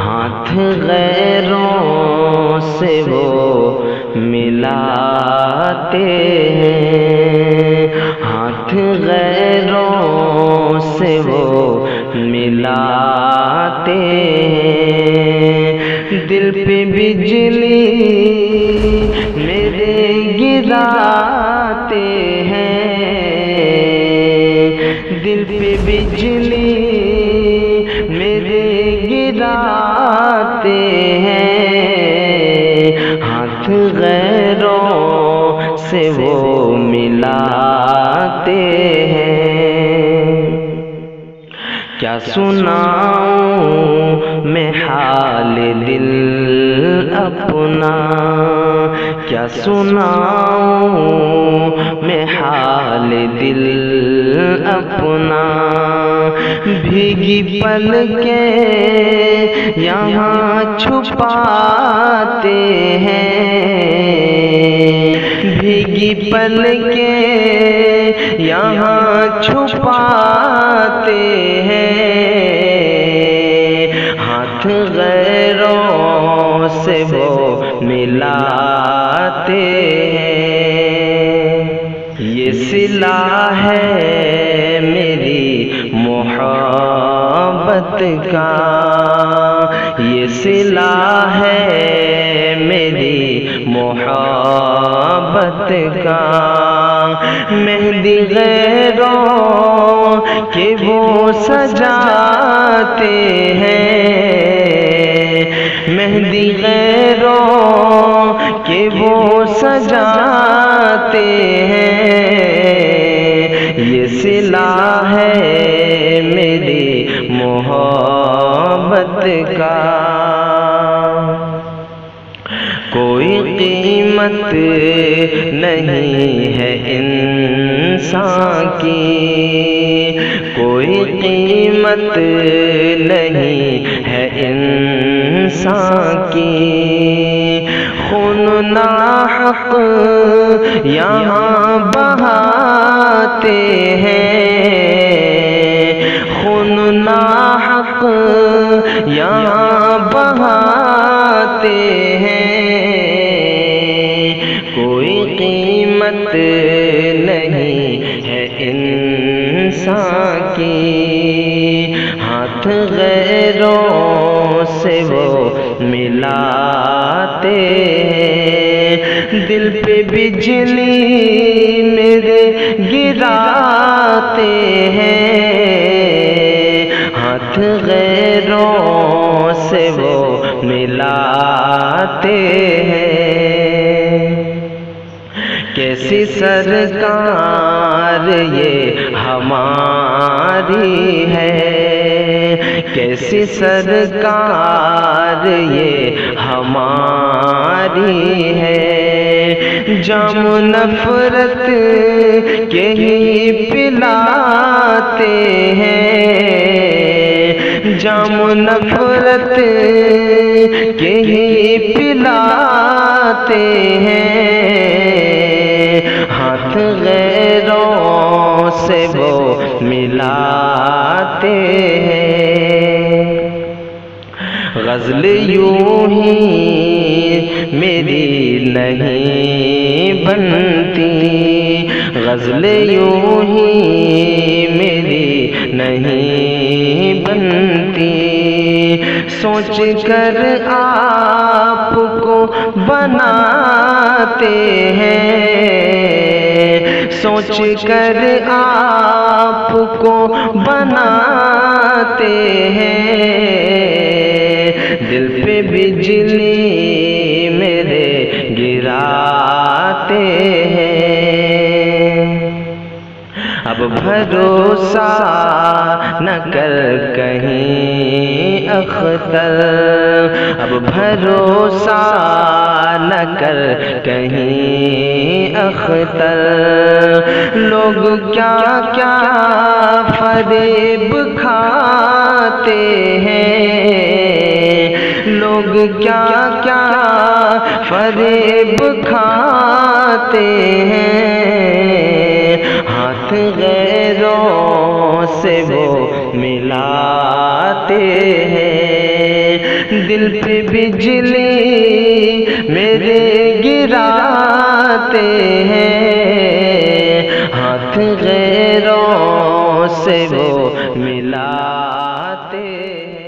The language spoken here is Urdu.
ہاتھ غیروں سے وہ ملاتے ہیں، ہاتھ غیروں سے وہ ملاتے ہیں، دل پہ بجلی میرے گراتے ہیں، دل پہ بجلی میرے گراتے ہیں، ہاتھ غیروں سے وہ ملاتے ہیں۔ کیا سناؤں میں حال دل اپنا، کیا سناؤں میں حال دل اپنا، بھیگی پلکیں یہاں چھپاتے ہیں، بھیگی پلکیں یہاں چھپاتے ہیں، ہاتھ غیروں سے وہ ملاتے ہیں۔ یہ صلہ ہے میری محبت کا، یہ صلہ ہے میری محبت کا، مہندی غیروں کے وہ سجاتے ہیں، مہندی غیروں کے وہ سجاتے ہیں، یہ صلہ ہے میری محبت کا۔ کوئی قیمت نہیں ہے انسان کی، کوئی قیمت نہیں ہے انسان کی، خون ناحق یہاں بہاتے ہیں، خون ناحق یہاں بہاتے ہیں، کوئی قیمت نہیں ہے انسان کی، ہاتھ غیروں سے وہ ملاتے ہیں، دل پہ بجلی میرے گراتے ہیں، ہاتھ غیروں سے وہ ملاتے ہیں۔ کیسی سرکار یہ ہماری ہے، کیسی سرکار یہ ہماری ہے، جام نفرت کے ہی پلاتے ہیں، جام نفرت کے ہی پلاتے ہیں، ہاتھ غیروں سے وہ ملاتے ہیں۔ غزل یوں ہی میری نہیں بنتی، غزل یوں ہی میری نہیں بنتی، سوچ کر آپ کو بناتے ہیں، سوچ کر آپ کو بناتے ہیں، دل پہ بجلی میرے گراتے ہیں۔ اب بھروسہ نہ کر کہیں اختر، اب بھروسہ نہ کر کہیں اختر، لوگ کیا کیا فریب کھاتے ہیں، لوگ کیا کیا فریب کھاتے ہیں، ہاتھ غیروں سے وہ ملاتے ہیں، دل پہ بجلی میرے گراتے ہیں، ہاتھ غیروں سے وہ ملاتے ہیں۔